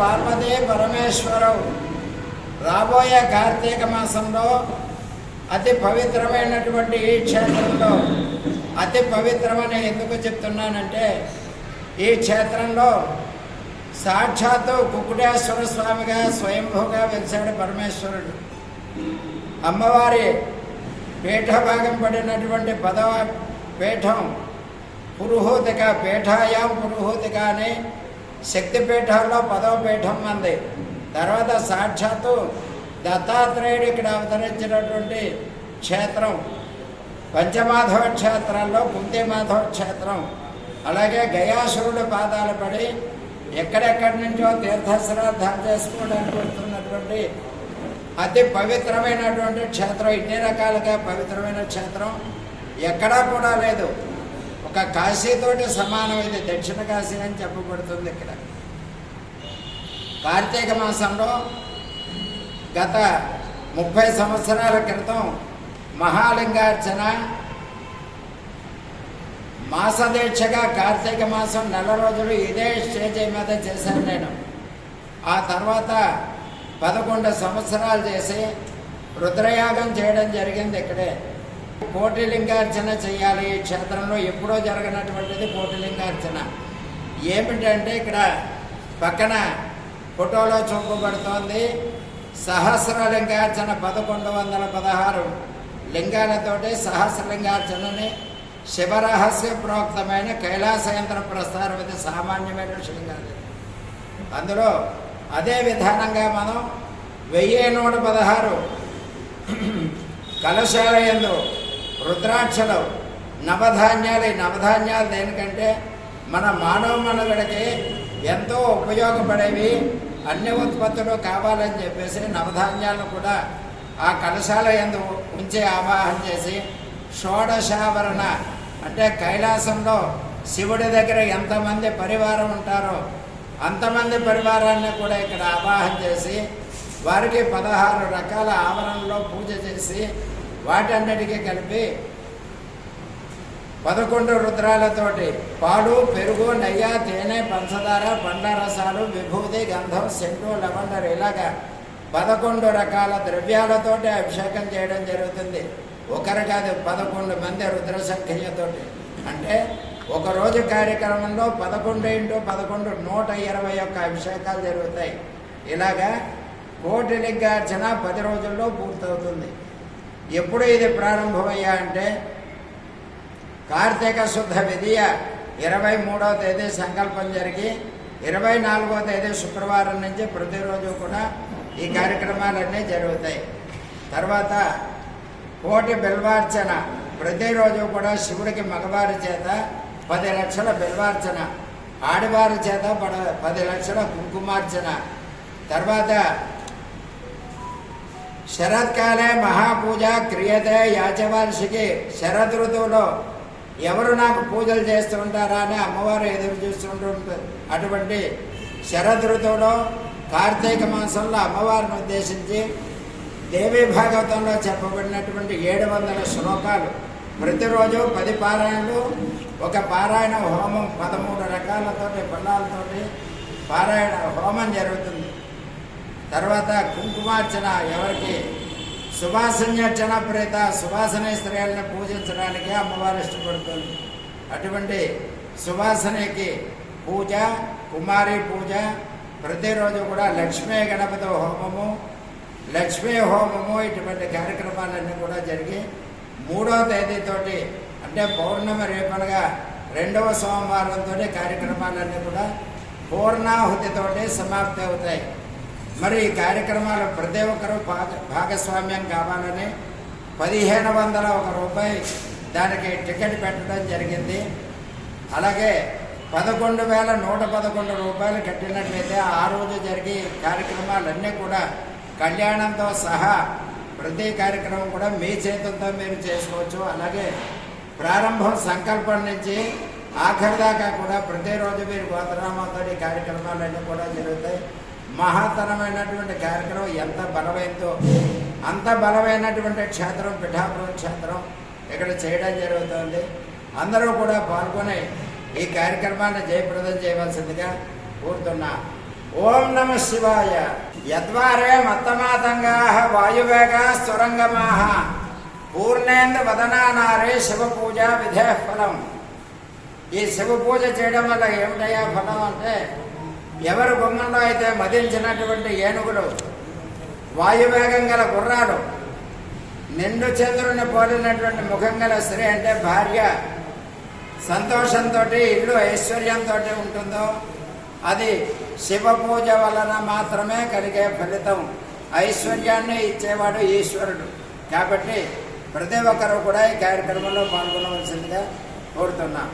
పార్వతీ పరమేశ్వరవు రాబోయే కార్తీక మాసంలో అతి పవిత్రమైనటువంటి ఈ క్షేత్రంలో అతి పవిత్రమని ఎందుకు చెప్తున్నానంటే ఈ క్షేత్రంలో సాక్షాత్తు కుక్కుటేశ్వర స్వామిగా స్వయంభూగా వెలిసాడు పరమేశ్వరుడు. అమ్మవారి పీఠభాగం పడినటువంటి 10వ పీఠం పురుహూతిక, పీఠాయాం పురుహూతిక అని శక్తిపీఠాల్లో 10వ పీఠం మంది. తర్వాత సాక్షాత్తు దత్తాత్రేయుడు ఇక్కడ అవతరించినటువంటి క్షేత్రం పంచమాధవ క్షేత్రాల్లో కుంతిమాధవ క్షేత్రం. అలాగే గయాసురుడు పాదాలు పడి ఎక్కడెక్కడి నుంచో తీర్థశ్రాద్ధాలు చేసుకోవడానికి వస్తున్నటువంటి అతి పవిత్రమైనటువంటి క్షేత్రం. ఇన్ని రకాలుగా పవిత్రమైన క్షేత్రం ఎక్కడా కూడా లేదు. ఒక కాశీతోటి సమానం. ఇది దక్షిణ కాశీ అని చెప్పబడుతుంది. ఇక్కడ కార్తీక మాసంలో గత 30 సంవత్సరాల క్రితం మహాలింగార్చన మాసదీక్షగా కార్తీక మాసం 4 రోజులు ఇదే స్టేజ్ మీద చేశాను నేను. ఆ తర్వాత 11 సంవత్సరాలు చేసి రుద్రయాగం చేయడం జరిగింది. ఇక్కడే కోటిలింగార్చన చేయాలి ఈ క్షేత్రంలో. ఎప్పుడో జరగనటువంటిది కోటిలింగార్చన. ఏమిటంటే ఇక్కడ పక్కన ఫోటోలో చూపబడుతోంది సహస్రలింగార్చన. 1116 లింగాలతోటి సహస్రలింగార్చనని శివరహస్య ప్రోక్తమైన కైలాసయంత్ర ప్రస్థానం. ఇది సామాన్యమైన విషయం కాదు. అందులో అదే విధానంగా మనం 1116 కలశాల యందు రుద్రాక్షలు నవధాన్యాలు. ఈ నవధాన్యాలు దేనికంటే మన మానవ మనుగడకి ఎంతో ఉపయోగపడేవి అన్ని ఉత్పత్తులు కావాలని చెప్పేసి నవధాన్యాలను కూడా ఆ కలశాల యందు ఉంచి ఆవాహన చేసి షోడశావరణ అంటే కైలాసంలో శివుడి దగ్గర ఎంతమంది పరివారం ఉంటారో అంతమంది పరివారాన్ని కూడా ఇక్కడ ఆవాహన చేసి వారికి 16 రకాల ఆవరణలో పూజ చేసి వాటన్నిటికీ కలిపి 11 రుద్రాలతోటి పాలు, పెరుగు, నెయ్యి, తేనె, పంచదార, పండ్ల రసాలు, విభూతి, గంధం, సెంటు, లవండర్ ఇలాగా 11 రకాల ద్రవ్యాలతోటి అభిషేకం చేయడం జరుగుతుంది. ఒకరు కాదు, 11 మంది రుద్ర సంఖ్యతోటి. అంటే ఒకరోజు కార్యక్రమంలో 11 × 11 121 అభిషేకాలు జరుగుతాయి. ఇలాగా కోటిలింగార్చన 10 రోజుల్లో పూర్తవుతుంది. ఎప్పుడు ఇది ప్రారంభమయ్యా అంటే కార్తీక శుద్ధ విధియ 23వ తేదీ సంకల్పం జరిగి 24వ తేదీ శుక్రవారం నుంచి ప్రతిరోజు కూడా ఈ కార్యక్రమాలన్నీ జరుగుతాయి. తర్వాత కోటి బిల్వార్చన ప్రతిరోజు కూడా శివుడికి మగవారి చేత 10 లక్షల బిల్వార్చన, ఆడవారి చేత 10 లక్షల కుంకుమార్చన. తర్వాత శరత్కాలే మహాపూజ క్రియతే యాచవార్షికి. శరద్ ఋతువులో ఎవరు నాకు పూజలు చేస్తూ ఉంటారా అని అమ్మవారు ఎదురు చూస్తుంటుంది. అటువంటి శరద్ ఋతువులో కార్తీక మాసంలో అమ్మవారిని ఉద్దేశించి దేవీ భాగవతంలో చెప్పబడినటువంటి 700 శ్లోకాలు, ప్రతిరోజు 10 పారాయణలు, ఒక పారాయణ హోమం 13 రకాలతోటి బలాలతోటి పారాయణ హోమం జరుగుతుంది. తర్వాత కుంకుమార్చన, ఎవరికి సువాసన్యర్చన ప్రేత సువాసన స్త్రీలను పూజించడానికి అమ్మవారు ఇష్టపడుతుంది. అటువంటి సువాసనకి పూజ, కుమారి పూజ, ప్రతిరోజు కూడా లక్ష్మీ గణపతి హోమము, లక్ష్మీ హోమము, ఇటువంటి కార్యక్రమాలన్నీ కూడా జరిగి 3వ తేదీతోటి అంటే పౌర్ణమి రేపనగా 2వ సోమవారంతో కార్యక్రమాలన్నీ కూడా పూర్ణాహుతితోటి సమాప్తి అవుతాయి. మరి ఈ కార్యక్రమాలు ప్రతి ఒక్కరూ భాగస్వామ్యం కావాలని 1501 రూపాయి దానికి టికెట్ పెట్టడం జరిగింది. అలాగే 11,111 రూపాయలు కట్టినట్లయితే ఆ రోజు జరిగే కార్యక్రమాలన్నీ కూడా కళ్యాణంతో సహా ప్రతి కార్యక్రమం కూడా మీ చేతులతో మీరు చేసుకోవచ్చు. అలాగే ప్రారంభం సంకల్పం నుంచి ఆఖరి దాకా కూడా ప్రతిరోజు మీరు గోత్రనామాతో ఈ కార్యక్రమాలన్నీ కూడా జరుగుతాయి. మహాతరమైనటువంటి కార్యక్రమం ఎంత బలమైందో అంత బలమైనటువంటి క్షేత్రం పిఠాపురం క్షేత్రం ఇక్కడ చేయడం జరుగుతుంది. అందరూ కూడా పాల్గొని ఈ కార్యక్రమాన్ని జయప్రదం చేయవలసిందిగా కోరుతున్నా. ఓం నమ శివాయ. యద్వారే మత్తమాతంగా వాయువేగా స్తురంగమా పూర్ణేందు వదనానారే శివ పూజ విధే ఫలం. ఈ శివ పూజ చేయడం వల్ల ఏమిటయ్యా ఫలం అంటే, ఎవరి గుమ్మంలో అయితే మదించినటువంటి ఏనుగులు, వాయువేగం గల గుర్రాలు, నిండు చంద్రుని పోలినటువంటి ముఖం గల స్త్రీ అంటే భార్య సంతోషంతో ఇల్లు ఐశ్వర్యంతో ఉంటుందో అది శివ పూజ వలన మాత్రమే కలిగే ఫలితం. ఐశ్వర్యాన్ని ఇచ్చేవాడు ఈశ్వరుడు. కాబట్టి ప్రతి ఒక్కరూ కూడా ఈ కార్యక్రమంలో పాల్గొనవలసిందిగా కోరుతున్నాం.